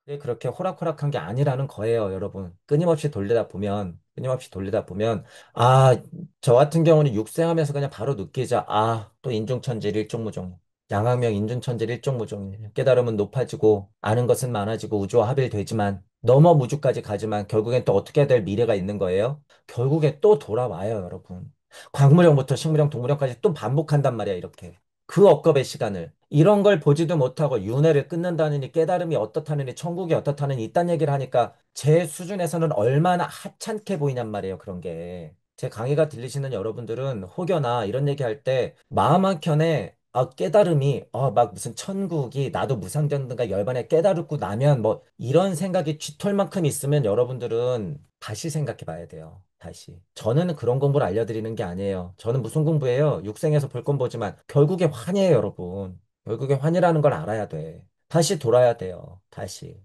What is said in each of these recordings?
네, 그렇게 호락호락한 게 아니라는 거예요, 여러분. 끊임없이 돌리다 보면, 아, 저 같은 경우는 육생하면서 그냥 바로 느끼자. 아, 또 인중천재 일종무종. 양학명 인중천재 일종무종. 깨달음은 높아지고, 아는 것은 많아지고, 우주와 합일되지만, 넘어 우주까지 가지만, 결국엔 또 어떻게 해야 될 미래가 있는 거예요? 결국에 또 돌아와요, 여러분. 광물형부터 식물형, 동물형까지 또 반복한단 말이야, 이렇게. 그 억겁의 시간을. 이런 걸 보지도 못하고 윤회를 끊는다느니 깨달음이 어떻다느니 천국이 어떻다느니 이딴 얘기를 하니까 제 수준에서는 얼마나 하찮게 보이냔 말이에요, 그런 게. 제 강의가 들리시는 여러분들은 혹여나 이런 얘기할 때 마음 한켠에 깨달음이 막 무슨 천국이 나도 무상정든가 열반에 깨달고 나면 뭐 이런 생각이 쥐털 만큼 있으면 여러분들은 다시 생각해 봐야 돼요. 다시. 저는 그런 공부를 알려드리는 게 아니에요. 저는 무슨 공부예요? 육생에서 볼 건 보지만 결국에 환이에요, 여러분. 결국에 환이라는 걸 알아야 돼. 다시 돌아야 돼요. 다시.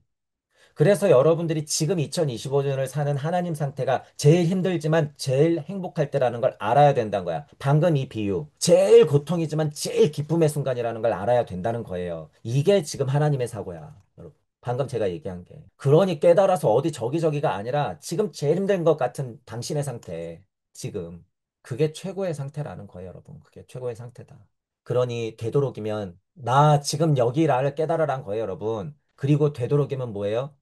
그래서 여러분들이 지금 2025년을 사는 하나님 상태가 제일 힘들지만 제일 행복할 때라는 걸 알아야 된다는 거야. 방금 이 비유. 제일 고통이지만 제일 기쁨의 순간이라는 걸 알아야 된다는 거예요. 이게 지금 하나님의 사고야. 여러분. 방금 제가 얘기한 게. 그러니 깨달아서 어디 저기저기가 아니라 지금 제일 힘든 것 같은 당신의 상태. 지금. 그게 최고의 상태라는 거예요, 여러분. 그게 최고의 상태다. 그러니 되도록이면 나 지금 여기를 깨달으란 거예요, 여러분. 그리고 되도록이면 뭐예요?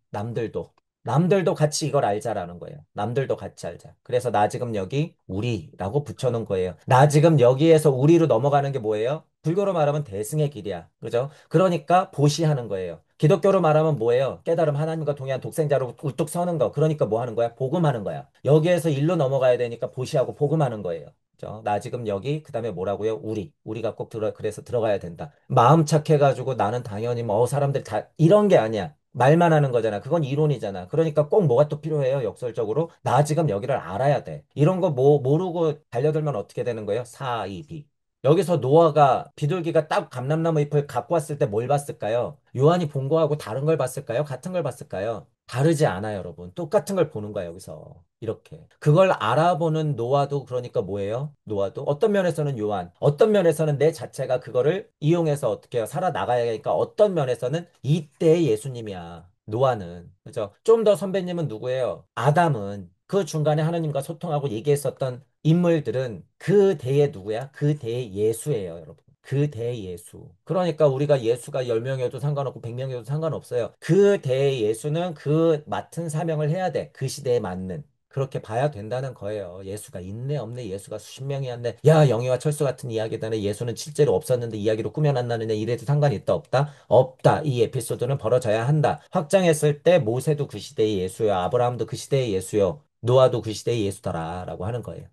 남들도 같이 이걸 알자라는 거예요. 남들도 같이 알자. 그래서 나 지금 여기 우리라고 붙여놓은 거예요. 나 지금 여기에서 우리로 넘어가는 게 뭐예요? 불교로 말하면 대승의 길이야. 그죠? 그러니까 보시하는 거예요. 기독교로 말하면 뭐예요? 깨달음 하나님과 동의한 독생자로 우뚝 서는 거. 그러니까 뭐 하는 거야? 복음하는 거야. 여기에서 일로 넘어가야 되니까 보시하고 복음하는 거예요. 그죠? 나 지금 여기, 그 다음에 뭐라고요? 우리가 꼭 그래서 들어가야 된다. 마음 착해가지고 나는 당연히 뭐, 사람들 다, 이런 게 아니야. 말만 하는 거잖아. 그건 이론이잖아. 그러니까 꼭 뭐가 또 필요해요, 역설적으로. 나 지금 여기를 알아야 돼. 이런 거 뭐, 모르고 달려들면 어떻게 되는 거예요? 사이비. 여기서 노아가, 비둘기가 딱 감람나무 잎을 갖고 왔을 때 뭘 봤을까요? 요한이 본 거하고 다른 걸 봤을까요? 같은 걸 봤을까요? 다르지 않아요, 여러분. 똑같은 걸 보는 거야, 여기서. 이렇게. 그걸 알아보는 노아도 그러니까 뭐예요? 노아도 어떤 면에서는 요한, 어떤 면에서는 내 자체가 그거를 이용해서 어떻게 해요? 살아나가야 하니까 어떤 면에서는 이때의 예수님이야. 노아는. 그죠? 좀 더 선배님은 누구예요? 아담은 그 중간에 하나님과 소통하고 얘기했었던 인물들은 그 대의 누구야? 그 대의 예수예요, 여러분. 그 대예수. 그러니까 우리가 예수가 10명이어도 상관없고 100명이어도 상관없어요. 그 대예수는 그 맡은 사명을 해야 돼. 그 시대에 맞는. 그렇게 봐야 된다는 거예요. 예수가 있네, 없네, 예수가 수십 명이었네. 야, 영희와 철수 같은 이야기다네. 예수는 실제로 없었는데 이야기로 꾸며놨나느냐. 이래도 상관이 있다, 없다? 없다. 이 에피소드는 벌어져야 한다. 확장했을 때 모세도 그 시대의 예수요. 아브라함도 그 시대의 예수요. 노아도 그 시대의 예수더라. 라고 하는 거예요.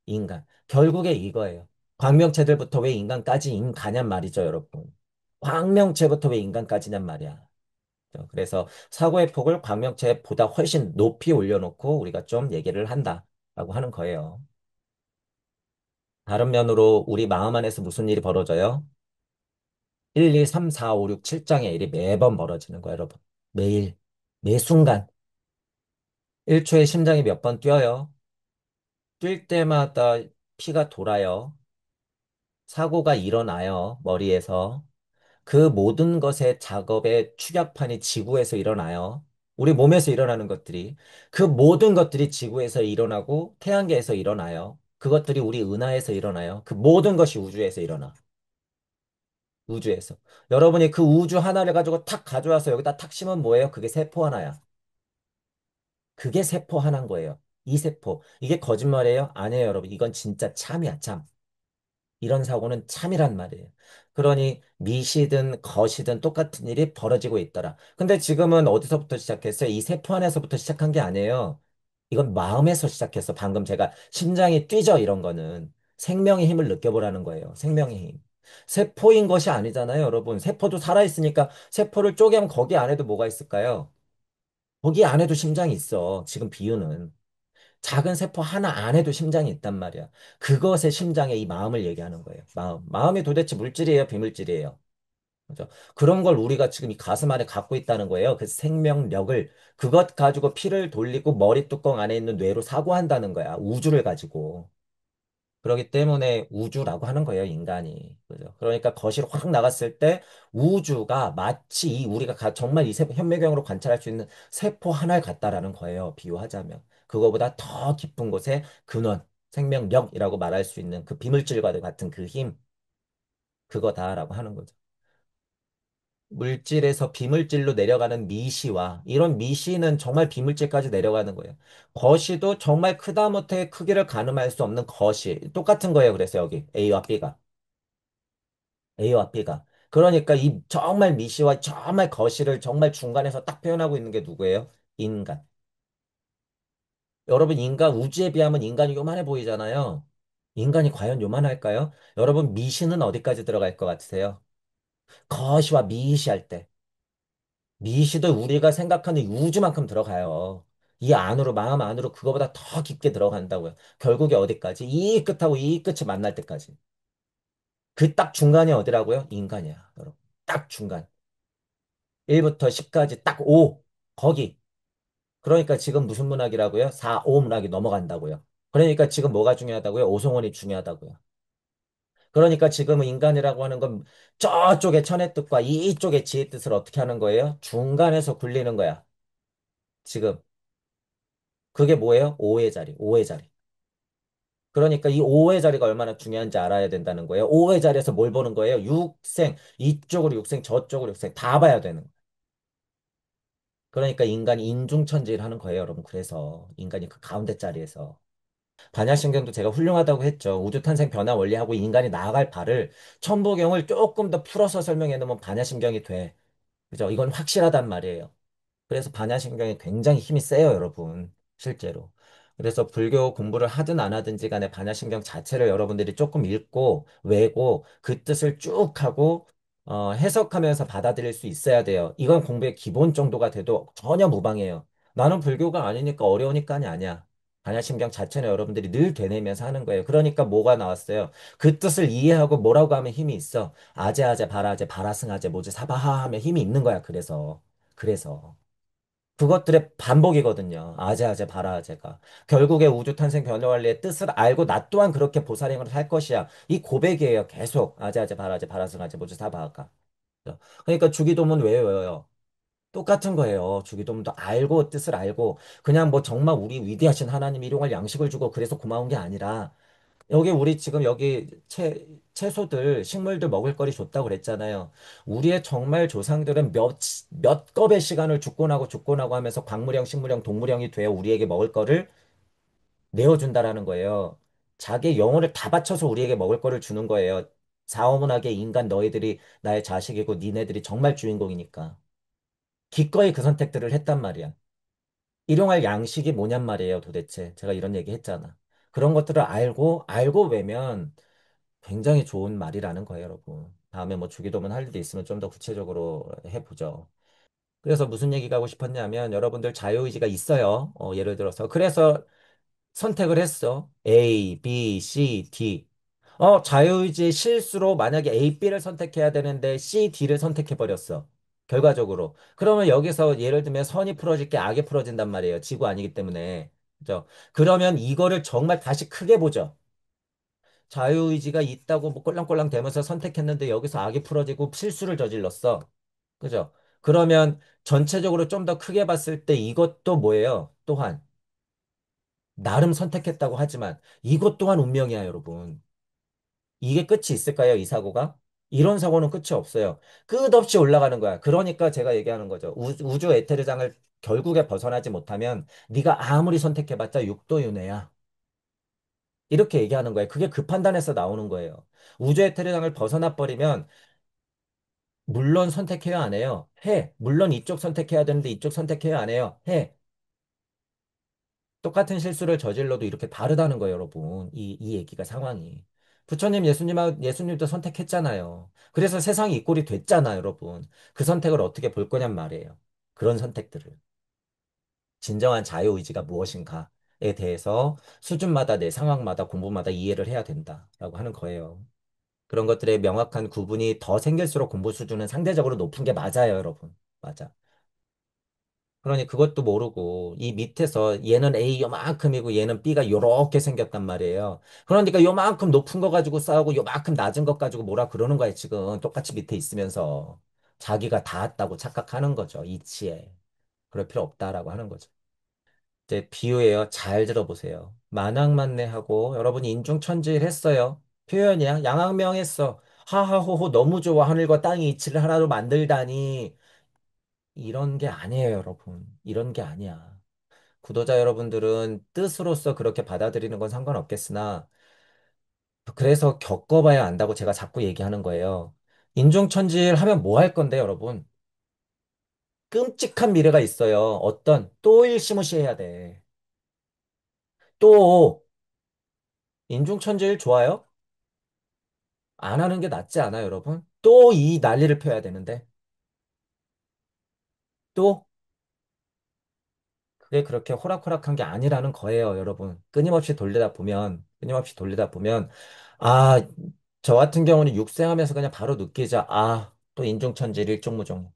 인간. 결국에 이거예요. 광명체들부터 왜 인간까지 인가냔 말이죠, 여러분. 광명체부터 왜 인간까지냔 말이야. 그래서 사고의 폭을 광명체보다 훨씬 높이 올려놓고 우리가 좀 얘기를 한다라고 하는 거예요. 다른 면으로 우리 마음 안에서 무슨 일이 벌어져요? 1, 2, 3, 4, 5, 6, 7장의 일이 매번 벌어지는 거예요, 여러분. 매일, 매 순간. 1초에 심장이 몇 번 뛰어요? 뛸 때마다 피가 돌아요. 사고가 일어나요, 머리에서. 그 모든 것의 작업의 축약판이 지구에서 일어나요. 우리 몸에서 일어나는 것들이. 그 모든 것들이 지구에서 일어나고 태양계에서 일어나요. 그것들이 우리 은하에서 일어나요. 그 모든 것이 우주에서 일어나. 우주에서. 여러분이 그 우주 하나를 가지고 탁 가져와서 여기다 탁 심으면 뭐예요? 그게 세포 하나야. 그게 세포 하나인 거예요. 이 세포. 이게 거짓말이에요? 아니에요, 여러분. 이건 진짜 참이야, 참. 이런 사고는 참이란 말이에요. 그러니 미시든 거시든 똑같은 일이 벌어지고 있더라. 근데 지금은 어디서부터 시작했어요? 이 세포 안에서부터 시작한 게 아니에요. 이건 마음에서 시작했어. 방금 제가 심장이 뛰죠, 이런 거는. 생명의 힘을 느껴보라는 거예요. 생명의 힘. 세포인 것이 아니잖아요, 여러분. 세포도 살아있으니까 세포를 쪼개면 거기 안에도 뭐가 있을까요? 거기 안에도 심장이 있어. 지금 비유는. 작은 세포 하나 안에도 심장이 있단 말이야. 그것의 심장의 이 마음을 얘기하는 거예요. 마음. 마음이 도대체 물질이에요, 비물질이에요. 그죠? 그런 걸 우리가 지금 이 가슴 안에 갖고 있다는 거예요. 그 생명력을 그것 가지고 피를 돌리고 머리 뚜껑 안에 있는 뇌로 사고한다는 거야. 우주를 가지고. 그렇기 때문에 우주라고 하는 거예요, 인간이. 그죠? 그러니까 거실 확 나갔을 때 우주가 마치 이 우리가 정말 이 현미경으로 관찰할 수 있는 세포 하나를 같다라는 거예요, 비유하자면. 그거보다 더 깊은 곳에 근원, 생명력이라고 말할 수 있는 그 비물질과 같은 그 힘, 그거다라고 하는 거죠. 물질에서 비물질로 내려가는 미시와 이런 미시는 정말 비물질까지 내려가는 거예요. 거시도 정말 크다못해 크기를 가늠할 수 없는 거시. 똑같은 거예요. 그래서 여기 A와 B가. A와 B가. 그러니까 이 정말 미시와 정말 거시를 정말 중간에서 딱 표현하고 있는 게 누구예요? 인간. 여러분, 인간 우주에 비하면 인간이 요만해 보이잖아요. 인간이 과연 요만할까요? 여러분, 미시는 어디까지 들어갈 것 같으세요? 거시와 미시할 때. 미시도 우리가 생각하는 우주만큼 들어가요. 이 안으로, 마음 안으로 그거보다 더 깊게 들어간다고요. 결국에 어디까지? 이 끝하고 이 끝이 만날 때까지. 그 딱 중간이 어디라고요? 인간이야, 여러분. 딱 중간. 1부터 10까지 딱 5. 거기. 그러니까 지금 무슨 문학이라고요? 4, 5 문학이 넘어간다고요. 그러니까 지금 뭐가 중요하다고요? 오송원이 중요하다고요. 그러니까 지금 인간이라고 하는 건 저쪽의 천의 뜻과 이쪽의 지혜 뜻을 어떻게 하는 거예요? 중간에서 굴리는 거야. 지금. 그게 뭐예요? 5의 자리, 5의 자리. 그러니까 이 5의 자리가 얼마나 중요한지 알아야 된다는 거예요. 5의 자리에서 뭘 보는 거예요? 육생, 이쪽으로 육생, 저쪽으로 육생, 다 봐야 되는 거예요. 그러니까 인간이 인중천지를 하는 거예요, 여러분. 그래서 인간이 그 가운데 자리에서. 반야신경도 제가 훌륭하다고 했죠. 우주 탄생 변화 원리하고 인간이 나아갈 바를 천부경을 조금 더 풀어서 설명해 놓으면 반야신경이 돼. 그죠? 이건 확실하단 말이에요. 그래서 반야신경이 굉장히 힘이 세요, 여러분. 실제로. 그래서 불교 공부를 하든 안 하든지 간에 반야신경 자체를 여러분들이 조금 읽고 외고 그 뜻을 쭉 하고 해석하면서 받아들일 수 있어야 돼요. 이건 공부의 기본 정도가 돼도 전혀 무방해요. 나는 불교가 아니니까 어려우니까이 아니야. 반야신경 자체는 여러분들이 늘 되뇌면서 하는 거예요. 그러니까 뭐가 나왔어요? 그 뜻을 이해하고 뭐라고 하면 힘이 있어. 아제아제, 바라제, 바라승아제, 모제, 사바하 하면 힘이 있는 거야. 그래서. 그것들의 반복이거든요. 아재아재 바라아재가. 결국에 우주 탄생 변화 원리의 뜻을 알고 나 또한 그렇게 보살행을 할 것이야. 이 고백이에요. 계속 아재아재 바라아재 바라승아재 모두 사바아가. 그러니까 주기도문 왜 외워요? 똑같은 거예요. 주기도문도 알고 뜻을 알고 그냥 뭐 정말 우리 위대하신 하나님 일용할 양식을 주고 그래서 고마운 게 아니라 여기 우리 지금 여기 채소들, 식물들 먹을 거리 줬다고 그랬잖아요. 우리의 정말 조상들은 몇 겁의 시간을 죽고 나고 하면서 광물형, 식물형, 동물형이 되어 우리에게 먹을 거를 내어준다라는 거예요. 자기의 영혼을 다 바쳐서 우리에게 먹을 거를 주는 거예요. 사어문하게 인간 너희들이 나의 자식이고 니네들이 정말 주인공이니까. 기꺼이 그 선택들을 했단 말이야. 일용할 양식이 뭐냔 말이에요, 도대체. 제가 이런 얘기 했잖아. 그런 것들을 알고 외면 굉장히 좋은 말이라는 거예요, 여러분. 다음에 뭐 주기도문 할 일이 있으면 좀 더 구체적으로 해보죠. 그래서 무슨 얘기가 하고 싶었냐면 여러분들 자유의지가 있어요. 예를 들어서. 그래서 선택을 했어. A, B, C, D. 자유의지의 실수로 만약에 A, B를 선택해야 되는데 C, D를 선택해버렸어. 결과적으로. 그러면 여기서 예를 들면 선이 풀어질 게 악이 풀어진단 말이에요. 지구 아니기 때문에. 그죠? 그러면 이거를 정말 다시 크게 보죠. 자유의지가 있다고 뭐 꼴랑꼴랑 대면서 선택했는데 여기서 악이 풀어지고 실수를 저질렀어. 그죠? 그러면 전체적으로 좀 더 크게 봤을 때 이것도 뭐예요? 또한 나름 선택했다고 하지만 이것 또한 운명이야, 여러분. 이게 끝이 있을까요, 이 사고가? 이런 사고는 끝이 없어요. 끝없이 올라가는 거야. 그러니까 제가 얘기하는 거죠. 우주 에테르장을 결국에 벗어나지 못하면 네가 아무리 선택해봤자 육도윤회야. 이렇게 얘기하는 거예요. 그게 그 판단에서 나오는 거예요. 우주의 테레장을 벗어나 버리면 물론 선택해야 안 해요. 해. 물론 이쪽 선택해야 되는데 이쪽 선택해야 안 해요. 해. 똑같은 실수를 저질러도 이렇게 다르다는 거예요, 여러분. 이 얘기가 상황이. 부처님, 예수님도 선택했잖아요. 그래서 세상이 이 꼴이 됐잖아요, 여러분. 그 선택을 어떻게 볼 거냔 말이에요. 그런 선택들을. 진정한 자유의지가 무엇인가에 대해서 수준마다 내 상황마다 공부마다 이해를 해야 된다라고 하는 거예요. 그런 것들의 명확한 구분이 더 생길수록 공부 수준은 상대적으로 높은 게 맞아요, 여러분. 맞아. 그러니 그것도 모르고 이 밑에서 얘는 A 요만큼이고 얘는 B가 요렇게 생겼단 말이에요. 그러니까 요만큼 높은 거 가지고 싸우고 요만큼 낮은 것 가지고 뭐라 그러는 거예요, 지금. 똑같이 밑에 있으면서. 자기가 다 했다고 착각하는 거죠, 이치에. 그럴 필요 없다라고 하는 거죠. 이제 비유예요. 잘 들어보세요. 만왕만내하고 여러분이 인중천지를 했어요. 표현이야. 양악명했어. 하하호호 너무 좋아. 하늘과 땅이 이치를 하나로 만들다니. 이런 게 아니에요, 여러분. 이런 게 아니야. 구독자 여러분들은 뜻으로서 그렇게 받아들이는 건 상관없겠으나, 그래서 겪어봐야 안다고 제가 자꾸 얘기하는 거예요. 인종천지를 하면 뭐 할 건데, 여러분? 끔찍한 미래가 있어요. 어떤, 또 일시무시해야 돼. 또, 인종천지일 좋아요? 안 하는 게 낫지 않아요, 여러분? 또 이 난리를 펴야 되는데. 또, 그게 그렇게 호락호락한 게 아니라는 거예요, 여러분. 끊임없이 돌리다 보면, 아, 저 같은 경우는 육생하면서 그냥 바로 느끼자. 아, 또 인종천지 일종무종.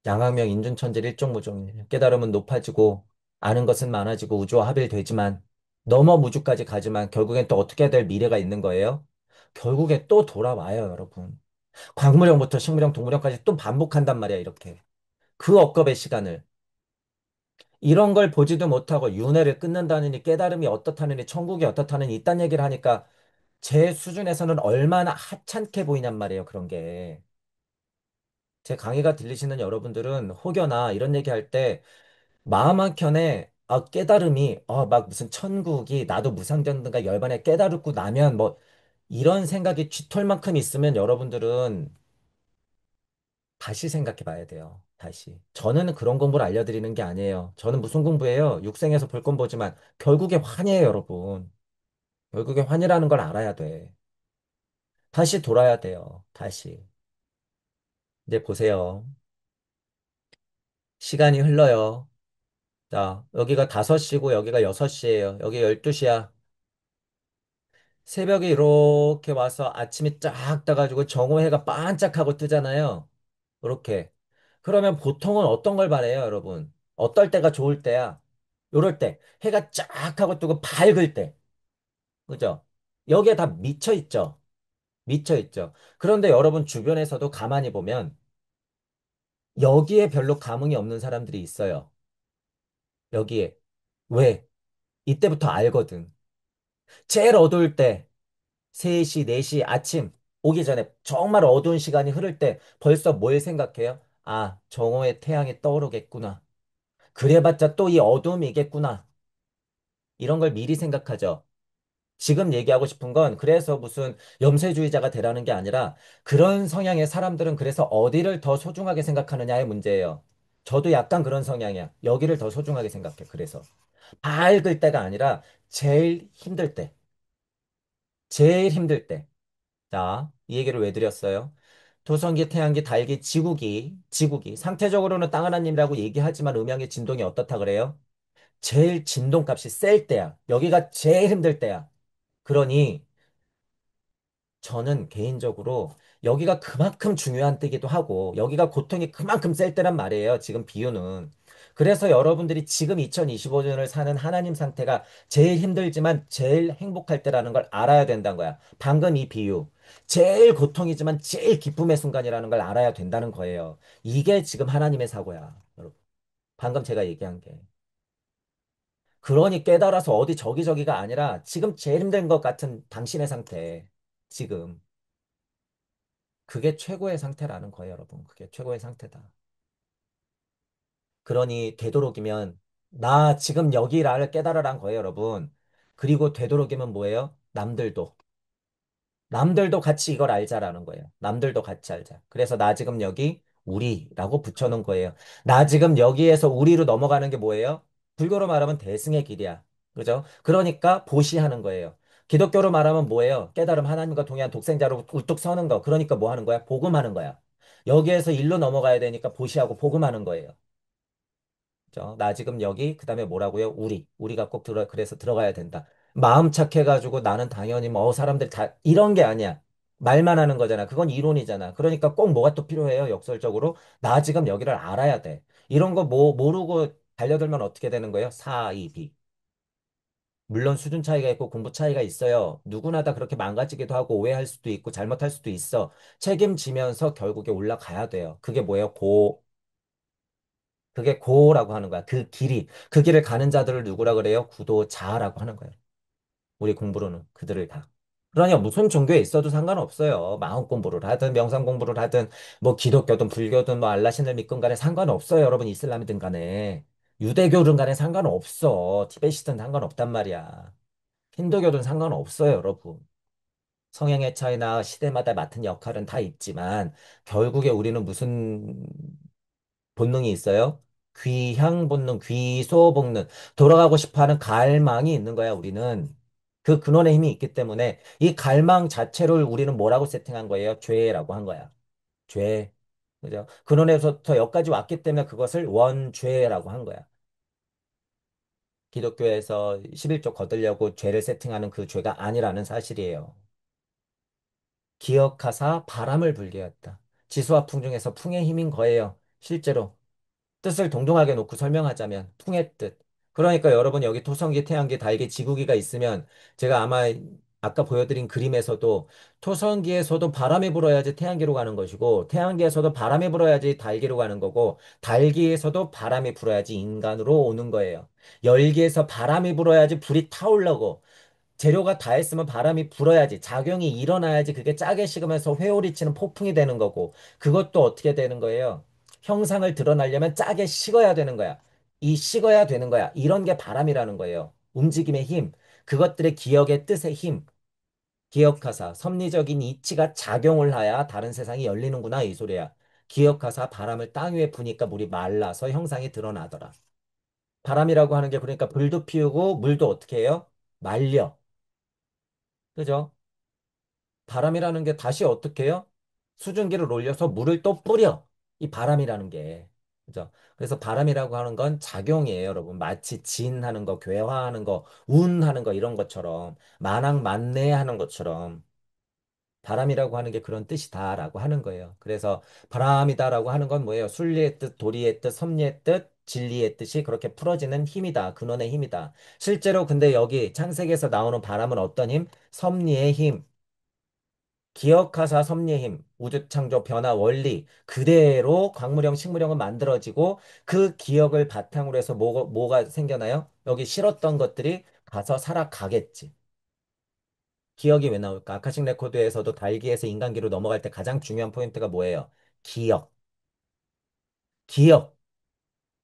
양악명 인종천지 일종무종. 깨달음은 높아지고, 아는 것은 많아지고, 우주와 합일되지만, 넘어 우주까지 가지만, 결국엔 또 어떻게 될 미래가 있는 거예요? 결국에 또 돌아와요, 여러분. 광물형부터 식물형, 동물형까지 또 반복한단 말이야, 이렇게. 그 억겁의 시간을. 이런 걸 보지도 못하고 윤회를 끊는다느니 깨달음이 어떻다느니 천국이 어떻다느니 이딴 얘기를 하니까 제 수준에서는 얼마나 하찮게 보이냔 말이에요, 그런 게. 제 강의가 들리시는 여러분들은 혹여나 이런 얘기 할 때 마음 한켠에 깨달음이 막 무슨 천국이 나도 무상견든가 열반에 깨달고 나면 뭐 이런 생각이 쥐털 만큼 있으면 여러분들은 다시 생각해 봐야 돼요. 다시. 저는 그런 공부를 알려드리는 게 아니에요. 저는 무슨 공부예요? 육생에서 볼 건 보지만 결국에 환이에요, 여러분. 결국에 환이라는 걸 알아야 돼. 다시 돌아야 돼요. 다시. 이제 보세요. 시간이 흘러요. 자, 여기가 5시고 여기가 6시예요. 여기 12시야. 새벽에 이렇게 와서 아침이 쫙 떠가지고 정오해가 반짝하고 뜨잖아요. 이렇게. 그러면 보통은 어떤 걸 바래요, 여러분? 어떨 때가 좋을 때야? 요럴 때. 해가 쫙 하고 뜨고 밝을 때. 그죠? 여기에 다 미쳐 있죠? 미쳐 있죠. 그런데 여러분 주변에서도 가만히 보면 여기에 별로 감흥이 없는 사람들이 있어요. 여기에. 왜? 이때부터 알거든. 제일 어두울 때, 3시, 4시, 아침 오기 전에 정말 어두운 시간이 흐를 때 벌써 뭘 생각해요? 아, 정오에 태양이 떠오르겠구나. 그래봤자 또 이 어둠이겠구나. 이런 걸 미리 생각하죠. 지금 얘기하고 싶은 건 그래서 무슨 염세주의자가 되라는 게 아니라 그런 성향의 사람들은 그래서 어디를 더 소중하게 생각하느냐의 문제예요. 저도 약간 그런 성향이야. 여기를 더 소중하게 생각해. 그래서 밝을 때가 아니라 제일 힘들 때. 제일 힘들 때. 자, 이 얘기를 왜 드렸어요? 토성기, 태양기, 달기, 지구기. 상태적으로는 땅 하나님이라고 얘기하지만 음양의 진동이 어떻다 그래요? 제일 진동값이 셀 때야. 여기가 제일 힘들 때야. 그러니 저는 개인적으로 여기가 그만큼 중요한 때기도 하고 여기가 고통이 그만큼 셀 때란 말이에요. 지금 비유는. 그래서 여러분들이 지금 2025년을 사는 하나님 상태가 제일 힘들지만 제일 행복할 때라는 걸 알아야 된다는 거야. 방금 이 비유. 제일 고통이지만 제일 기쁨의 순간이라는 걸 알아야 된다는 거예요. 이게 지금 하나님의 사고야. 여러분. 방금 제가 얘기한 게. 그러니 깨달아서 어디 저기저기가 아니라 지금 제일 힘든 것 같은 당신의 상태. 지금. 그게 최고의 상태라는 거예요, 여러분. 그게 최고의 상태다. 그러니 되도록이면 나 지금 여기를 깨달으란 거예요, 여러분. 그리고 되도록이면 뭐예요? 남들도 같이 이걸 알자라는 거예요. 남들도 같이 알자. 그래서 나 지금 여기 우리라고 붙여놓은 거예요. 나 지금 여기에서 우리로 넘어가는 게 뭐예요? 불교로 말하면 대승의 길이야. 그죠? 그러니까 보시하는 거예요. 기독교로 말하면 뭐예요? 깨달음 하나님과 동의한 독생자로 우뚝 서는 거. 그러니까 뭐 하는 거야? 복음하는 거야. 여기에서 일로 넘어가야 되니까 보시하고 복음하는 거예요. 그죠? 나 지금 여기, 그 다음에 뭐라고요? 우리가 꼭 그래서 들어가야 된다. 마음 착해가지고 나는 당연히 뭐 사람들 다 이런 게 아니야. 말만 하는 거잖아. 그건 이론이잖아. 그러니까 꼭 뭐가 또 필요해요? 역설적으로. 나 지금 여기를 알아야 돼. 이런 거 뭐 모르고 달려들면 어떻게 되는 거예요? 사이비. 물론 수준 차이가 있고 공부 차이가 있어요. 누구나 다 그렇게 망가지기도 하고 오해할 수도 있고 잘못할 수도 있어. 책임지면서 결국에 올라가야 돼요. 그게 뭐예요? 그게 고라고 하는 거야. 그 길이. 그 길을 가는 자들을 누구라 그래요? 구도자라고 하는 거예요. 우리 공부로는 그들을 다. 그러니 무슨 종교에 있어도 상관없어요. 마음 공부를 하든 명상 공부를 하든 뭐 기독교든 불교든 뭐 알라신을 믿건 간에 상관없어요. 여러분 이슬람이든 간에. 유대교든 간에 상관없어. 티베시든 상관없단 말이야. 힌두교든 상관없어요, 여러분. 성향의 차이나 시대마다 맡은 역할은 다 있지만 결국에 우리는 무슨 본능이 있어요? 귀향 본능, 귀소 본능, 돌아가고 싶어 하는 갈망이 있는 거야, 우리는. 그 근원의 힘이 있기 때문에 이 갈망 자체를 우리는 뭐라고 세팅한 거예요? 죄라고 한 거야. 죄. 그죠? 근원에서부터 여기까지 왔기 때문에 그것을 원죄라고 한 거야. 기독교에서 11조 거들려고 죄를 세팅하는 그 죄가 아니라는 사실이에요. 기억하사 바람을 불게 했다. 지수와 풍중에서 풍의 힘인 거예요. 실제로. 뜻을 동동하게 놓고 설명하자면 풍의 뜻. 그러니까 여러분 여기 토성기, 태양기, 달기, 지구기가 있으면 제가 아마 아까 보여드린 그림에서도 토성기에서도 바람이 불어야지 태양기로 가는 것이고 태양기에서도 바람이 불어야지 달기로 가는 거고 달기에서도 바람이 불어야지 인간으로 오는 거예요. 열기에서 바람이 불어야지 불이 타오르고 재료가 다 했으면 바람이 불어야지 작용이 일어나야지 그게 짜게 식으면서 회오리 치는 폭풍이 되는 거고 그것도 어떻게 되는 거예요? 형상을 드러나려면 짜게 식어야 되는 거야. 이 식어야 되는 거야. 이런 게 바람이라는 거예요. 움직임의 힘, 그것들의 기억의 뜻의 힘, 기억하사 섭리적인 이치가 작용을 하야 다른 세상이 열리는구나 이 소리야. 기억하사 바람을 땅 위에 부니까 물이 말라서 형상이 드러나더라. 바람이라고 하는 게 그러니까 불도 피우고 물도 어떻게 해요? 말려. 그죠? 바람이라는 게 다시 어떻게 해요? 수증기를 올려서 물을 또 뿌려. 이 바람이라는 게. 그죠? 그래서 바람이라고 하는 건 작용이에요, 여러분. 마치 진하는 거, 괴화하는 거, 운하는 거 이런 것처럼 만왕 만내하는 것처럼 바람이라고 하는 게 그런 뜻이다라고 하는 거예요. 그래서 바람이다라고 하는 건 뭐예요? 순리의 뜻, 도리의 뜻, 섭리의 뜻, 진리의 뜻이 그렇게 풀어지는 힘이다. 근원의 힘이다. 실제로 근데 여기 창세기에서 나오는 바람은 어떤 힘? 섭리의 힘. 기억하사 섭리의 힘, 우주창조 변화 원리 그대로 광물형, 식물형은 만들어지고 그 기억을 바탕으로 해서 뭐가 생겨나요? 여기 실었던 것들이 가서 살아가겠지. 기억이 왜 나올까? 아카식 레코드에서도 달기에서 인간기로 넘어갈 때 가장 중요한 포인트가 뭐예요? 기억. 기억.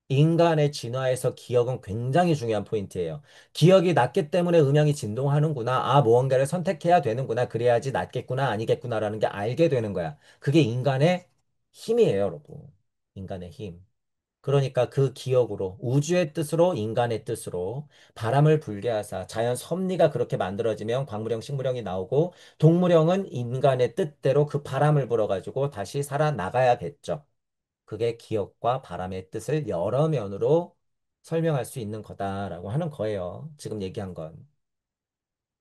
인간의 진화에서 기억은 굉장히 중요한 포인트예요. 기억이 낮기 때문에 음양이 진동하는구나. 아, 무언가를 선택해야 되는구나. 그래야지 낫겠구나, 아니겠구나라는 게 알게 되는 거야. 그게 인간의 힘이에요, 여러분. 인간의 힘. 그러니까 그 기억으로, 우주의 뜻으로, 인간의 뜻으로 바람을 불게 하사 자연 섭리가 그렇게 만들어지면 광물형, 식물형이 나오고 동물형은 인간의 뜻대로 그 바람을 불어가지고 다시 살아나가야겠죠. 그게 기억과 바람의 뜻을 여러 면으로 설명할 수 있는 거다라고 하는 거예요. 지금 얘기한 건.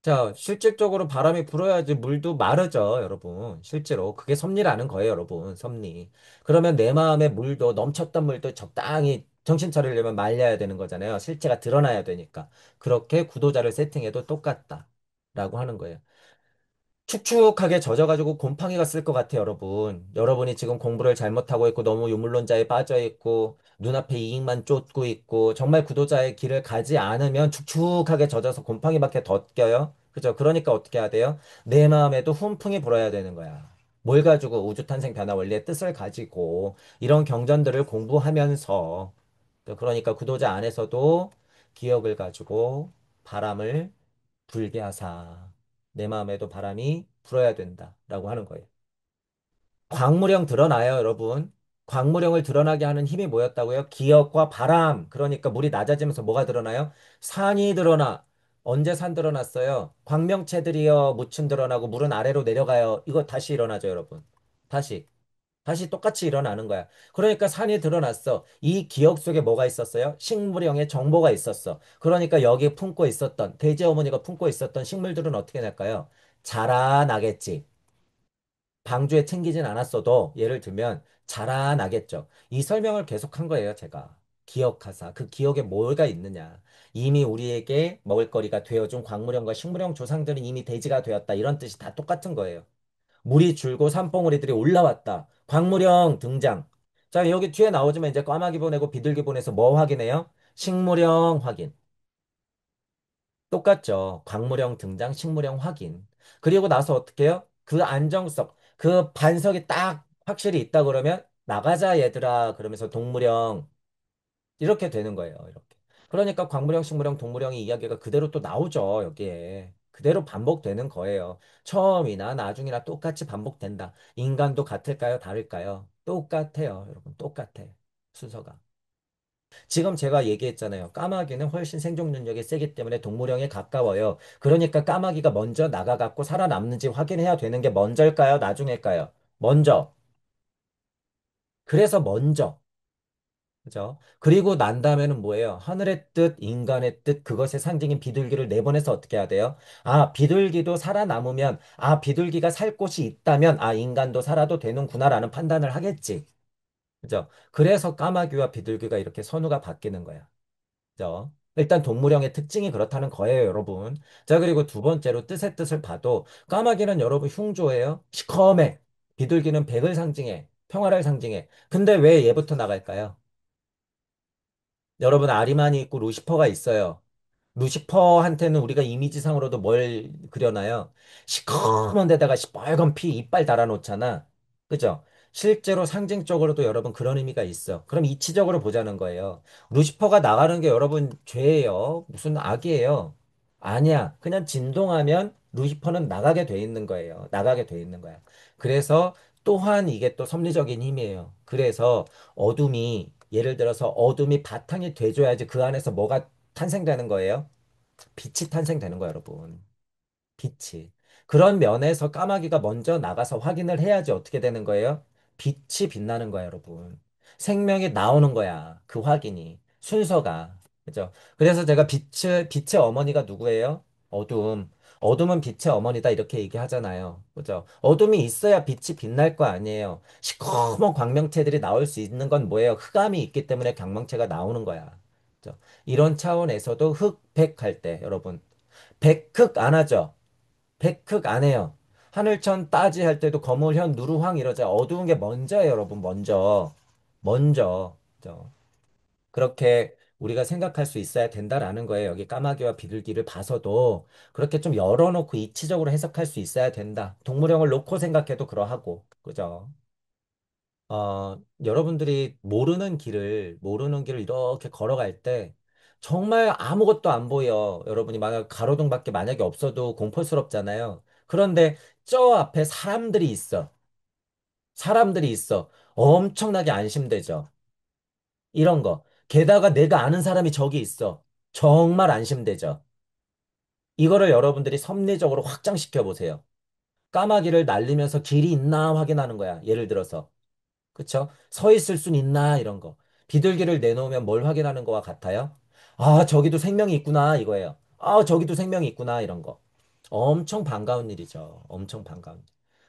자, 실질적으로 바람이 불어야지 물도 마르죠, 여러분. 실제로. 그게 섭리라는 거예요, 여러분. 섭리. 그러면 내 마음에 물도, 넘쳤던 물도 적당히 정신 차리려면 말려야 되는 거잖아요. 실체가 드러나야 되니까. 그렇게 구도자를 세팅해도 똑같다. 라고 하는 거예요. 축축하게 젖어가지고 곰팡이가 쓸 것 같아요, 여러분. 여러분이 지금 공부를 잘못하고 있고 너무 유물론자에 빠져 있고 눈앞에 이익만 쫓고 있고 정말 구도자의 길을 가지 않으면 축축하게 젖어서 곰팡이밖에 더 껴요. 그죠? 그러니까 어떻게 해야 돼요? 내 마음에도 훈풍이 불어야 되는 거야. 뭘 가지고 우주 탄생 변화 원리의 뜻을 가지고 이런 경전들을 공부하면서 그러니까 구도자 안에서도 기억을 가지고 바람을 불게 하사. 내 마음에도 바람이 불어야 된다라고 하는 거예요. 광무령 드러나요, 여러분. 광무령을 드러나게 하는 힘이 뭐였다고요? 기억과 바람. 그러니까 물이 낮아지면서 뭐가 드러나요? 산이 드러나. 언제 산 드러났어요? 광명체들이요, 무침 드러나고 물은 아래로 내려가요. 이거 다시 일어나죠, 여러분. 다시. 다시 똑같이 일어나는 거야. 그러니까 산이 드러났어. 이 기억 속에 뭐가 있었어요? 식물형의 정보가 있었어. 그러니까 여기에 품고 있었던, 돼지 어머니가 품고 있었던 식물들은 어떻게 될까요? 자라나겠지. 방주에 챙기진 않았어도 예를 들면 자라나겠죠. 이 설명을 계속한 거예요, 제가. 기억하사. 그 기억에 뭐가 있느냐. 이미 우리에게 먹을거리가 되어준 광물형과 식물형 조상들은 이미 돼지가 되었다. 이런 뜻이 다 똑같은 거예요. 물이 줄고 산봉우리들이 올라왔다. 광물형 등장. 자, 여기 뒤에 나오지만 이제 까마귀 보내고 비둘기 보내서 뭐 확인해요? 식물형 확인. 똑같죠. 광물형 등장, 식물형 확인. 그리고 나서 어떻게 해요? 그 안정성, 그 반석이 딱 확실히 있다 그러면 나가자 얘들아 그러면서 동물형 이렇게 되는 거예요. 이렇게. 그러니까 광물형, 식물형, 동물형의 이야기가 그대로 또 나오죠. 여기에. 그대로 반복되는 거예요. 처음이나 나중이나 똑같이 반복된다. 인간도 같을까요? 다를까요? 똑같아요. 여러분, 똑같아. 순서가. 지금 제가 얘기했잖아요. 까마귀는 훨씬 생존 능력이 세기 때문에 동물형에 가까워요. 그러니까 까마귀가 먼저 나가갖고 살아남는지 확인해야 되는 게 먼저일까요? 나중일까요? 먼저. 그래서 먼저. 그죠? 그리고 난 다음에는 뭐예요? 하늘의 뜻, 인간의 뜻, 그것의 상징인 비둘기를 내보내서 어떻게 해야 돼요? 아, 비둘기도 살아남으면, 아, 비둘기가 살 곳이 있다면, 아, 인간도 살아도 되는구나라는 판단을 하겠지. 그죠? 그래서 까마귀와 비둘기가 이렇게 선우가 바뀌는 거야. 그죠? 일단 동물형의 특징이 그렇다는 거예요, 여러분. 자, 그리고 두 번째로 뜻의 뜻을 봐도 까마귀는 여러분 흉조예요. 시커매. 비둘기는 백을 상징해. 평화를 상징해. 근데 왜 얘부터 나갈까요? 여러분 아리만이 있고 루시퍼가 있어요. 루시퍼한테는 우리가 이미지상으로도 뭘 그려놔요? 시커먼 데다가 시뻘건 피 이빨 달아놓잖아. 그죠? 실제로 상징적으로도 여러분 그런 의미가 있어. 그럼 이치적으로 보자는 거예요. 루시퍼가 나가는 게 여러분 죄예요. 무슨 악이에요? 아니야. 그냥 진동하면 루시퍼는 나가게 돼 있는 거예요. 나가게 돼 있는 거야. 그래서 또한 이게 또 섭리적인 힘이에요. 그래서 어둠이 예를 들어서 어둠이 바탕이 돼줘야지 그 안에서 뭐가 탄생되는 거예요. 빛이 탄생되는 거예요, 여러분. 빛이. 그런 면에서 까마귀가 먼저 나가서 확인을 해야지 어떻게 되는 거예요? 빛이 빛나는 거야, 여러분. 생명이 나오는 거야. 그 확인이. 순서가. 그죠? 그래서 제가 빛의 어머니가 누구예요? 어둠. 어둠은 빛의 어머니다 이렇게 얘기하잖아요. 그죠? 어둠이 있어야 빛이 빛날 거 아니에요. 시커먼 광명체들이 나올 수 있는 건 뭐예요? 흑암이 있기 때문에 광명체가 나오는 거야. 그죠? 이런 차원에서도 흑백할 때, 여러분. 백흑 안 하죠? 백흑 안 해요. 하늘천 따지 할 때도 거물현 누루황 이러자 어두운 게 먼저예요, 여러분. 먼저. 먼저. 그렇게 우리가 생각할 수 있어야 된다라는 거예요. 여기 까마귀와 비둘기를 봐서도 그렇게 좀 열어놓고 이치적으로 해석할 수 있어야 된다. 동물형을 놓고 생각해도 그러하고. 그죠? 여러분들이 모르는 길을 이렇게 걸어갈 때 정말 아무것도 안 보여. 여러분이 만약 가로등밖에 만약에 없어도 공포스럽잖아요. 그런데 저 앞에 사람들이 있어. 사람들이 있어. 엄청나게 안심되죠. 이런 거. 게다가 내가 아는 사람이 저기 있어. 정말 안심되죠. 이거를 여러분들이 섭리적으로 확장시켜 보세요. 까마귀를 날리면서 길이 있나 확인하는 거야. 예를 들어서. 그쵸? 서 있을 순 있나 이런 거. 비둘기를 내놓으면 뭘 확인하는 거와 같아요? 아, 저기도 생명이 있구나 이거예요. 아, 저기도 생명이 있구나 이런 거. 엄청 반가운 일이죠. 엄청 반가운 일.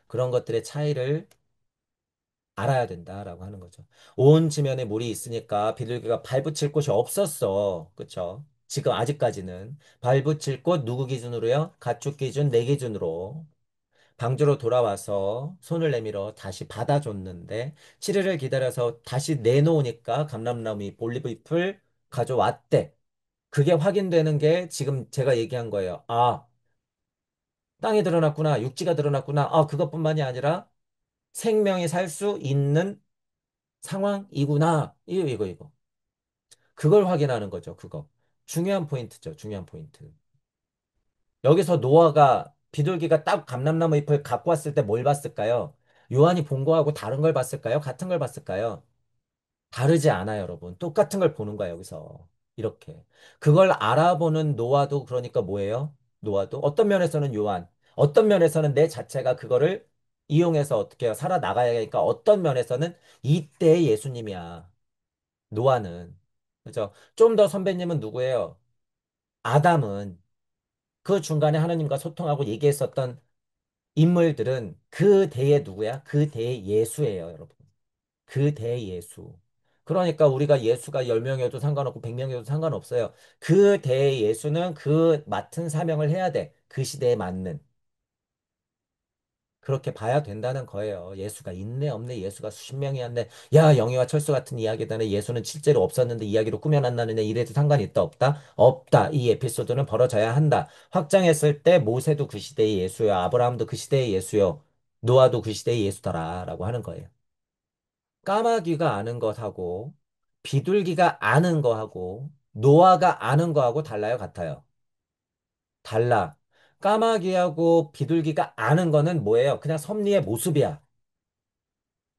그런 것들의 차이를 알아야 된다라고 하는 거죠. 온 지면에 물이 있으니까 비둘기가 발붙일 곳이 없었어. 그쵸? 지금 아직까지는 발붙일 곳 누구 기준으로요? 가축 기준, 내 기준으로. 방주로 돌아와서 손을 내밀어 다시 받아줬는데 7일을 기다려서 다시 내놓으니까 감람나무 올리브 잎을 가져왔대. 그게 확인되는 게 지금 제가 얘기한 거예요. 아, 땅이 드러났구나. 육지가 드러났구나. 아, 그것뿐만이 아니라 생명이 살 수 있는 상황이구나. 이거. 그걸 확인하는 거죠. 그거. 중요한 포인트죠. 중요한 포인트. 여기서 노아가 비둘기가 딱 감람나무 잎을 갖고 왔을 때 뭘 봤을까요? 요한이 본 거하고 다른 걸 봤을까요? 같은 걸 봤을까요? 다르지 않아요, 여러분. 똑같은 걸 보는 거야, 여기서. 이렇게. 그걸 알아보는 노아도 그러니까 뭐예요? 노아도 어떤 면에서는 요한, 어떤 면에서는 내 자체가 그거를 이용해서 어떻게 해요? 살아나가야 하니까 어떤 면에서는 이때 예수님이야. 노아는. 그죠? 좀 더 선배님은 누구예요? 아담은 그 중간에 하나님과 소통하고 얘기했었던 인물들은 그 대의 누구야? 그 대의 예수예요, 여러분. 그 대예수. 그러니까 우리가 예수가 10명이어도 상관없고 100명이어도 상관없어요. 그 대예수는 그 맡은 사명을 해야 돼. 그 시대에 맞는. 그렇게 봐야 된다는 거예요. 예수가 있네, 없네, 예수가 수십 명이었네. 야, 영희와 철수 같은 이야기다네. 예수는 실제로 없었는데 이야기로 꾸며놨나느냐. 이래도 상관이 있다, 없다? 없다. 이 에피소드는 벌어져야 한다. 확장했을 때 모세도 그 시대의 예수요. 아브라함도 그 시대의 예수요. 노아도 그 시대의 예수더라. 라고 하는 거예요. 까마귀가 아는 것하고 비둘기가 아는 거하고 노아가 아는 거하고 달라요, 같아요? 달라. 까마귀하고 비둘기가 아는 거는 뭐예요? 그냥 섭리의 모습이야.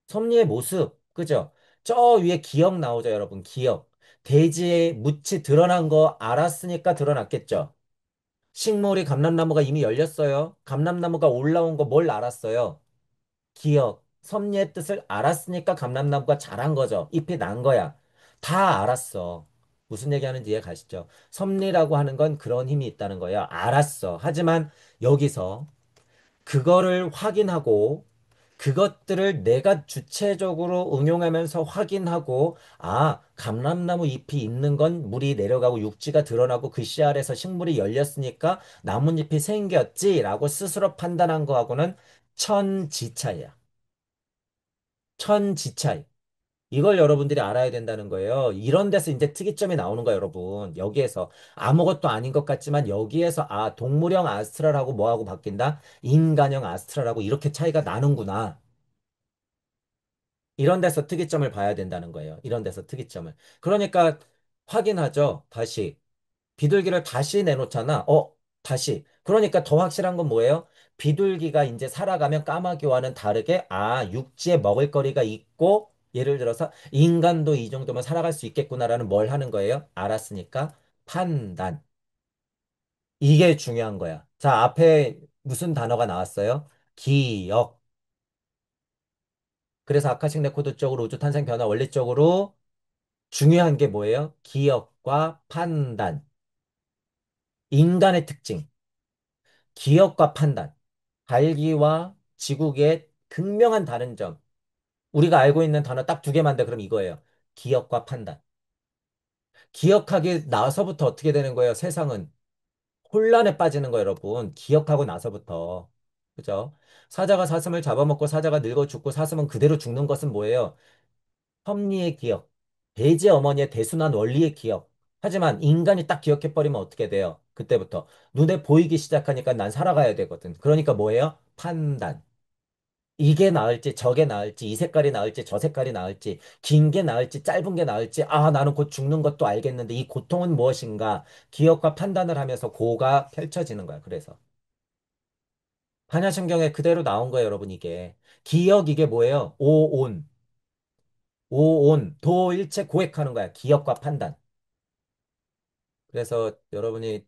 섭리의 모습. 그죠? 저 위에 기억 나오죠, 여러분. 기억. 대지에 묻히 드러난 거 알았으니까 드러났겠죠. 식물이 감람나무가 이미 열렸어요. 감람나무가 올라온 거 뭘 알았어요? 기억. 섭리의 뜻을 알았으니까 감람나무가 자란 거죠. 잎이 난 거야. 다 알았어. 무슨 얘기하는지 이해 가시죠? 섭리라고 하는 건 그런 힘이 있다는 거예요. 알았어. 하지만 여기서 그거를 확인하고 그것들을 내가 주체적으로 응용하면서 확인하고 아, 감람나무 잎이 있는 건 물이 내려가고 육지가 드러나고 그 씨알에서 식물이 열렸으니까 나뭇잎이 생겼지라고 스스로 판단한 거하고는 천지차이야. 천지차이. 이걸 여러분들이 알아야 된다는 거예요. 이런 데서 이제 특이점이 나오는 거예요, 여러분. 여기에서 아무것도 아닌 것 같지만 여기에서 아, 동물형 아스트랄하고 뭐하고 바뀐다? 인간형 아스트랄하고 이렇게 차이가 나는구나. 이런 데서 특이점을 봐야 된다는 거예요. 이런 데서 특이점을. 그러니까 확인하죠. 다시. 비둘기를 다시 내놓잖아. 다시. 그러니까 더 확실한 건 뭐예요? 비둘기가 이제 살아가면 까마귀와는 다르게, 아, 육지에 먹을거리가 있고, 예를 들어서 인간도 이 정도면 살아갈 수 있겠구나라는 뭘 하는 거예요? 알았으니까 판단. 이게 중요한 거야. 자, 앞에 무슨 단어가 나왔어요? 기억. 그래서 아카식 레코드 쪽으로 우주 탄생 변화 원리 쪽으로 중요한 게 뭐예요? 기억과 판단. 인간의 특징. 기억과 판단. 달기와 지구의 극명한 다른 점. 우리가 알고 있는 단어 딱 두 개만 돼. 그럼 이거예요. 기억과 판단. 기억하기 나서부터 어떻게 되는 거예요? 세상은 혼란에 빠지는 거예요, 여러분. 기억하고 나서부터. 그죠? 사자가 사슴을 잡아먹고 사자가 늙어 죽고 사슴은 그대로 죽는 것은 뭐예요? 섭리의 기억. 돼지 어머니의 대순환 원리의 기억. 하지만 인간이 딱 기억해버리면 어떻게 돼요? 그때부터. 눈에 보이기 시작하니까 난 살아가야 되거든. 그러니까 뭐예요? 판단. 이게 나을지 저게 나을지 이 색깔이 나을지 저 색깔이 나을지 긴 게 나을지 짧은 게 나을지 아 나는 곧 죽는 것도 알겠는데 이 고통은 무엇인가 기억과 판단을 하면서 고가 펼쳐지는 거야. 그래서 반야심경에 그대로 나온 거예요, 여러분. 이게 기억 이게 뭐예요? 오온 오온 도일체 고액하는 거야. 기억과 판단. 그래서 여러분이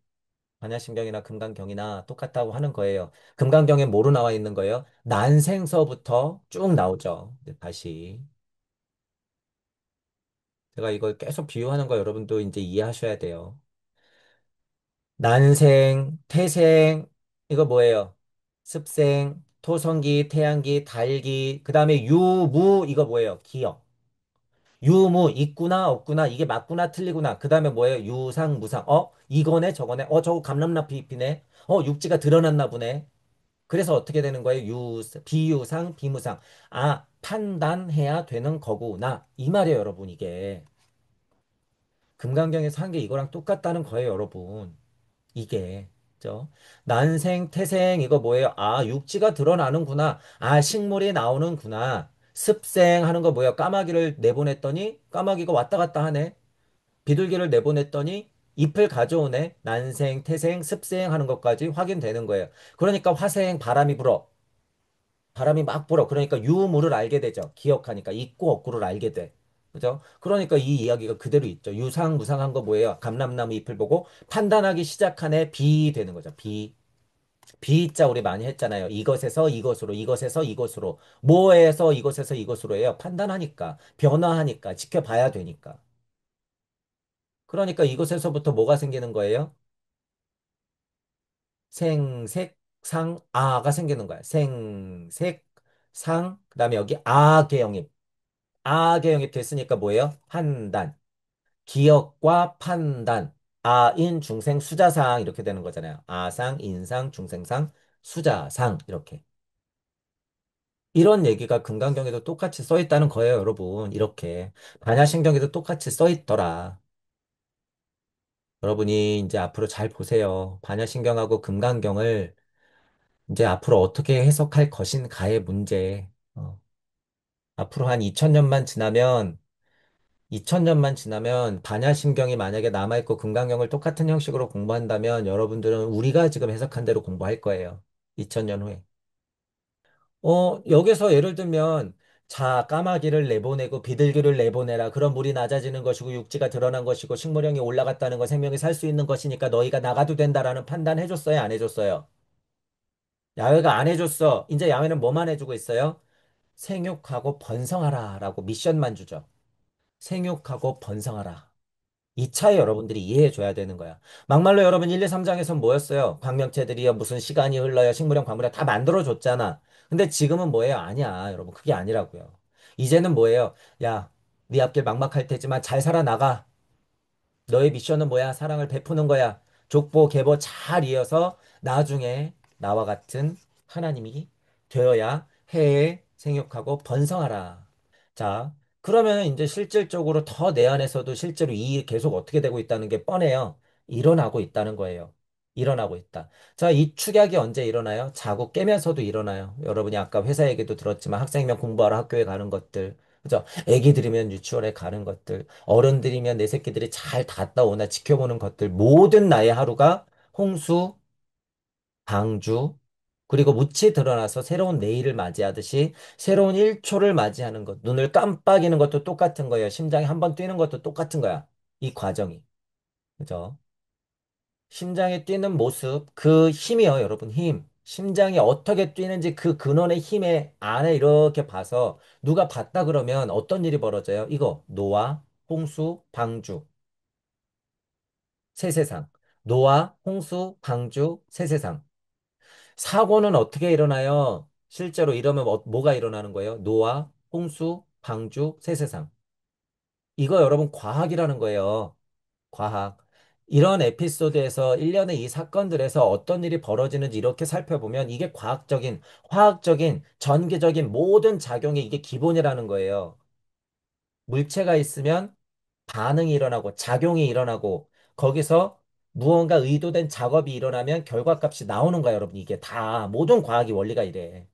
반야심경이나 금강경이나 똑같다고 하는 거예요. 금강경에 뭐로 나와 있는 거예요? 난생서부터 쭉 나오죠. 이제 다시. 제가 이걸 계속 비유하는 거 여러분도 이제 이해하셔야 돼요. 난생, 태생, 이거 뭐예요? 습생, 토성기, 태양기, 달기, 그 다음에 유무, 이거 뭐예요? 기억. 유무, 있구나, 없구나, 이게 맞구나, 틀리구나. 그 다음에 뭐예요? 유상, 무상. 이거네, 저거네. 저거 감람나비 잎이네. 육지가 드러났나 보네. 그래서 어떻게 되는 거예요? 비유상, 비무상. 아, 판단해야 되는 거구나. 이 말이에요, 여러분, 이게. 금강경에서 한 게 이거랑 똑같다는 거예요, 여러분. 이게. 그죠? 난생, 태생, 이거 뭐예요? 아, 육지가 드러나는구나. 아, 식물이 나오는구나. 습생 하는 거 뭐예요? 까마귀를 내보냈더니 까마귀가 왔다 갔다 하네. 비둘기를 내보냈더니 잎을 가져오네. 난생, 태생, 습생 하는 것까지 확인되는 거예요. 그러니까 화생, 바람이 불어. 바람이 막 불어. 그러니까 유무를 알게 되죠. 기억하니까. 있고 없고를 알게 돼. 그죠? 그러니까 이 이야기가 그대로 있죠. 유상, 무상한 거 뭐예요? 감람나무 잎을 보고 판단하기 시작하네. 비 되는 거죠. 비. 비자 우리 많이 했잖아요. 이것에서 이것으로, 이것에서 이것으로. 뭐에서 이것에서 이것으로 해요? 판단하니까. 변화하니까. 지켜봐야 되니까. 그러니까 이것에서부터 뭐가 생기는 거예요? 생색, 상, 아가 생기는 거야. 생색, 상, 그 다음에 여기 아개영입. 아게 영입됐으니까 뭐예요? 판단. 기억과 판단. 아인 중생 수자상 이렇게 되는 거잖아요. 아상, 인상, 중생상, 수자상 이렇게. 이런 얘기가 금강경에도 똑같이 써 있다는 거예요, 여러분. 이렇게. 반야신경에도 똑같이 써 있더라. 여러분이 이제 앞으로 잘 보세요. 반야신경하고 금강경을 이제 앞으로 어떻게 해석할 것인가의 문제. 앞으로 한 2000년만 지나면 반야심경이 만약에 남아있고 금강경을 똑같은 형식으로 공부한다면 여러분들은 우리가 지금 해석한 대로 공부할 거예요. 2000년 후에. 여기서 예를 들면 자, 까마귀를 내보내고 비둘기를 내보내라. 그럼 물이 낮아지는 것이고 육지가 드러난 것이고 식물형이 올라갔다는 것, 생명이 살 수 있는 것이니까 너희가 나가도 된다라는 판단 해줬어요? 안 해줬어요? 야훼가 안 해줬어. 이제 야훼는 뭐만 해주고 있어요? 생육하고 번성하라 라고 미션만 주죠. 생육하고 번성하라. 이 차이 여러분들이 이해해 줘야 되는 거야. 막말로 여러분 1, 2, 3장에선 뭐였어요? 광명체들이요, 무슨 시간이 흘러요, 식물형, 광물형 다 만들어 줬잖아. 근데 지금은 뭐예요? 아니야, 여러분. 그게 아니라고요. 이제는 뭐예요? 야, 네 앞길 막막할 테지만 잘 살아나가. 너의 미션은 뭐야? 사랑을 베푸는 거야. 족보, 계보 잘 이어서 나중에 나와 같은 하나님이 되어야 해에 생육하고 번성하라. 자, 그러면 이제 실질적으로 더 내 안에서도 실제로 이 일이 계속 어떻게 되고 있다는 게 뻔해요. 일어나고 있다는 거예요. 일어나고 있다. 자, 이 축약이 언제 일어나요? 자고 깨면서도 일어나요. 여러분이 아까 회사 얘기도 들었지만 학생이면 공부하러 학교에 가는 것들. 그죠? 애기들이면 유치원에 가는 것들, 어른들이면 내 새끼들이 잘 갔다 오나 지켜보는 것들, 모든 나의 하루가 홍수, 방주, 그리고 묻히 드러나서 새로운 내일을 맞이하듯이 새로운 1초를 맞이하는 것, 눈을 깜빡이는 것도 똑같은 거예요. 심장이 한번 뛰는 것도 똑같은 거야. 이 과정이. 그죠? 심장이 뛰는 모습, 그 힘이요, 여러분, 힘. 심장이 어떻게 뛰는지 그 근원의 힘에 안에 이렇게 봐서 누가 봤다 그러면 어떤 일이 벌어져요? 이거, 노아, 홍수, 방주, 세세상. 노아, 홍수, 방주, 세세상. 사고는 어떻게 일어나요? 실제로 이러면 뭐가 일어나는 거예요? 노아, 홍수, 방주, 세세상. 이거 여러분 과학이라는 거예요. 과학. 이런 에피소드에서 일련의 이 사건들에서 어떤 일이 벌어지는지 이렇게 살펴보면 이게 과학적인, 화학적인, 전기적인 모든 작용이 이게 기본이라는 거예요. 물체가 있으면 반응이 일어나고 작용이 일어나고 거기서 무언가 의도된 작업이 일어나면 결과값이 나오는 거야, 여러분. 이게 다 모든 과학이 원리가 이래.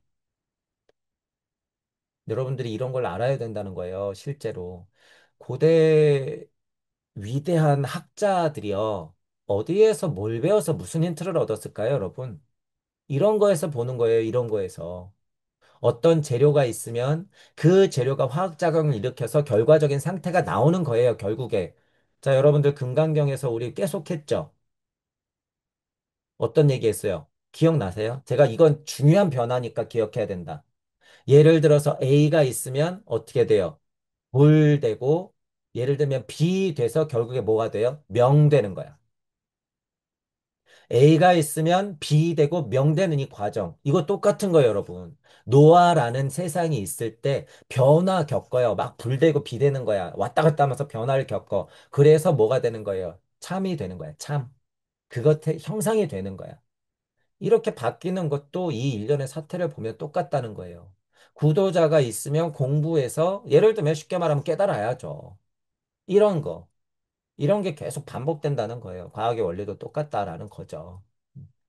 여러분들이 이런 걸 알아야 된다는 거예요, 실제로. 고대 위대한 학자들이요. 어디에서 뭘 배워서 무슨 힌트를 얻었을까요, 여러분? 이런 거에서 보는 거예요, 이런 거에서. 어떤 재료가 있으면 그 재료가 화학작용을 일으켜서 결과적인 상태가 나오는 거예요, 결국에. 자, 여러분들 금강경에서 우리 계속했죠? 어떤 얘기했어요? 기억나세요? 제가 이건 중요한 변화니까 기억해야 된다. 예를 들어서 A가 있으면 어떻게 돼요? 물 되고, 예를 들면 B 돼서 결국에 뭐가 돼요? 명 되는 거야. A가 있으면 B 되고 명 되는 이 과정. 이거 똑같은 거예요, 여러분. 노아라는 세상이 있을 때 변화 겪어요. 막 불 되고 비 되는 거야. 왔다 갔다 하면서 변화를 겪어. 그래서 뭐가 되는 거예요? 참이 되는 거야, 참. 그것 형상이 되는 거야. 이렇게 바뀌는 것도 이 일련의 사태를 보면 똑같다는 거예요. 구도자가 있으면 공부해서 예를 들면 쉽게 말하면 깨달아야죠. 이런 거. 이런 게 계속 반복된다는 거예요. 과학의 원리도 똑같다라는 거죠.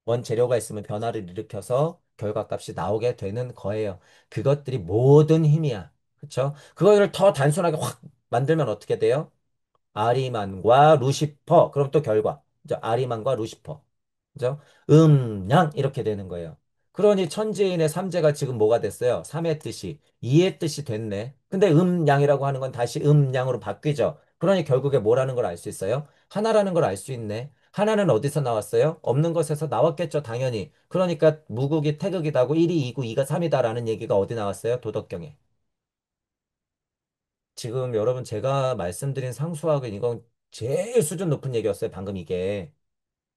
원재료가 있으면 변화를 일으켜서 결과값이 나오게 되는 거예요. 그것들이 모든 힘이야. 그렇죠? 그거를 더 단순하게 확 만들면 어떻게 돼요? 아리만과 루시퍼. 그럼 또 결과. 그죠? 아리만과 루시퍼. 그죠? 양 이렇게 되는 거예요. 그러니 천지인의 삼재가 지금 뭐가 됐어요? 삼의 뜻이 이의 뜻이 됐네. 근데 양이라고 하는 건 다시 양으로 바뀌죠. 그러니 결국에 뭐라는 걸 알 수 있어요? 하나라는 걸 알 수 있네. 하나는 어디서 나왔어요? 없는 것에서 나왔겠죠, 당연히. 그러니까 무국이 태극이다고 1이 2고 2가 3이다라는 얘기가 어디 나왔어요? 도덕경에. 지금 여러분 제가 말씀드린 상수학은 이건 제일 수준 높은 얘기였어요, 방금 이게.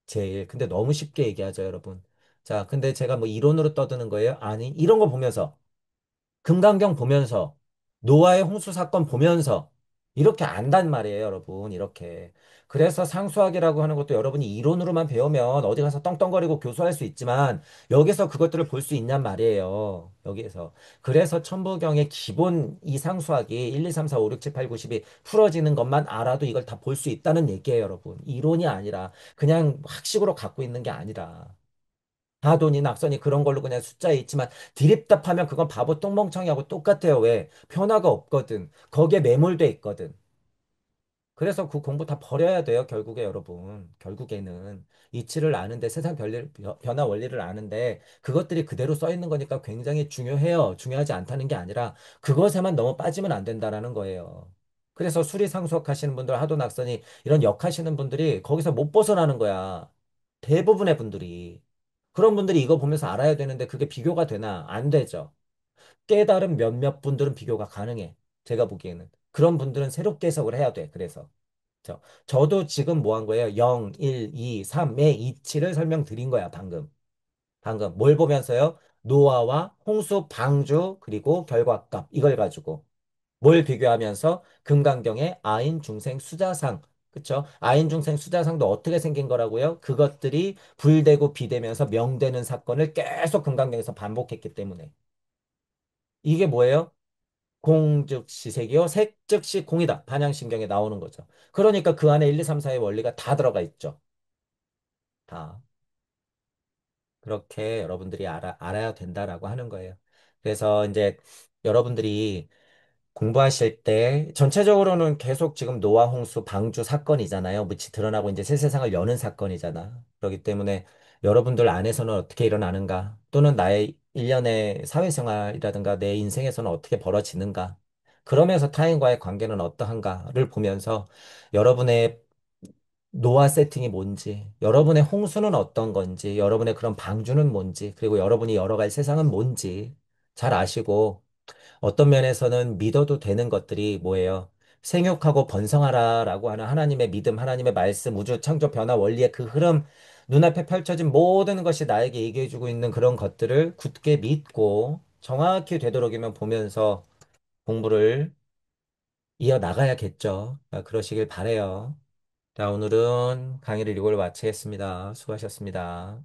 제일. 근데 너무 쉽게 얘기하죠, 여러분. 자, 근데 제가 뭐 이론으로 떠드는 거예요? 아니, 이런 거 보면서, 금강경 보면서, 노아의 홍수 사건 보면서 이렇게 안단 말이에요, 여러분. 이렇게. 그래서 상수학이라고 하는 것도 여러분이 이론으로만 배우면 어디 가서 떵떵거리고 교수할 수 있지만 여기서 그것들을 볼 수 있냔 말이에요. 여기에서. 그래서 천부경의 기본 이 상수학이 1, 2, 3, 4, 5, 6, 7, 8, 9, 10이 풀어지는 것만 알아도 이걸 다 볼 수 있다는 얘기예요, 여러분. 이론이 아니라 그냥 학식으로 갖고 있는 게 아니라. 하돈이 낙선이 그런 걸로 그냥 숫자에 있지만 드립답하면 그건 바보 똥멍청이하고 똑같아요. 왜? 변화가 없거든. 거기에 매몰돼 있거든. 그래서 그 공부 다 버려야 돼요. 결국에 여러분. 결국에는 이치를 아는데 세상 변화 원리를 아는데 그것들이 그대로 써 있는 거니까 굉장히 중요해요. 중요하지 않다는 게 아니라 그것에만 너무 빠지면 안 된다라는 거예요. 그래서 수리상수학 하시는 분들, 하도 낙선이 이런 역 하시는 분들이 거기서 못 벗어나는 거야. 대부분의 분들이. 그런 분들이 이거 보면서 알아야 되는데 그게 비교가 되나? 안 되죠. 깨달은 몇몇 분들은 비교가 가능해. 제가 보기에는. 그런 분들은 새롭게 해석을 해야 돼. 그래서. 저도 지금 뭐 한 거예요? 0, 1, 2, 3의 이치를 설명드린 거야, 방금. 방금. 뭘 보면서요? 노아와 홍수 방주, 그리고 결과값. 이걸 가지고. 뭘 비교하면서 금강경의 아인 중생 수자상. 그쵸? 아인 중생 수자상도 어떻게 생긴 거라고요? 그것들이 불되고 비되면서 명되는 사건을 계속 금강경에서 반복했기 때문에. 이게 뭐예요? 공 즉시 색이요, 색 즉시 공이다. 반향신경에 나오는 거죠. 그러니까 그 안에 1, 2, 3, 4의 원리가 다 들어가 있죠. 다. 그렇게 여러분들이 알아야 된다라고 하는 거예요. 그래서 이제 여러분들이 공부하실 때 전체적으로는 계속 지금 노아 홍수 방주 사건이잖아요. 무치 드러나고 이제 새 세상을 여는 사건이잖아. 그렇기 때문에 여러분들 안에서는 어떻게 일어나는가, 또는 나의 일련의 사회생활이라든가 내 인생에서는 어떻게 벌어지는가, 그러면서 타인과의 관계는 어떠한가를 보면서 여러분의 노화 세팅이 뭔지, 여러분의 홍수는 어떤 건지, 여러분의 그런 방주는 뭔지, 그리고 여러분이 열어갈 세상은 뭔지 잘 아시고, 어떤 면에서는 믿어도 되는 것들이 뭐예요? 생육하고 번성하라라고 하는 하나님의 믿음, 하나님의 말씀, 우주 창조 변화 원리의 그 흐름, 눈앞에 펼쳐진 모든 것이 나에게 얘기해주고 있는 그런 것들을 굳게 믿고 정확히 되도록이면 보면서 공부를 이어나가야겠죠. 그러시길 바래요. 자, 오늘은 강의를 이걸로 마치겠습니다. 수고하셨습니다.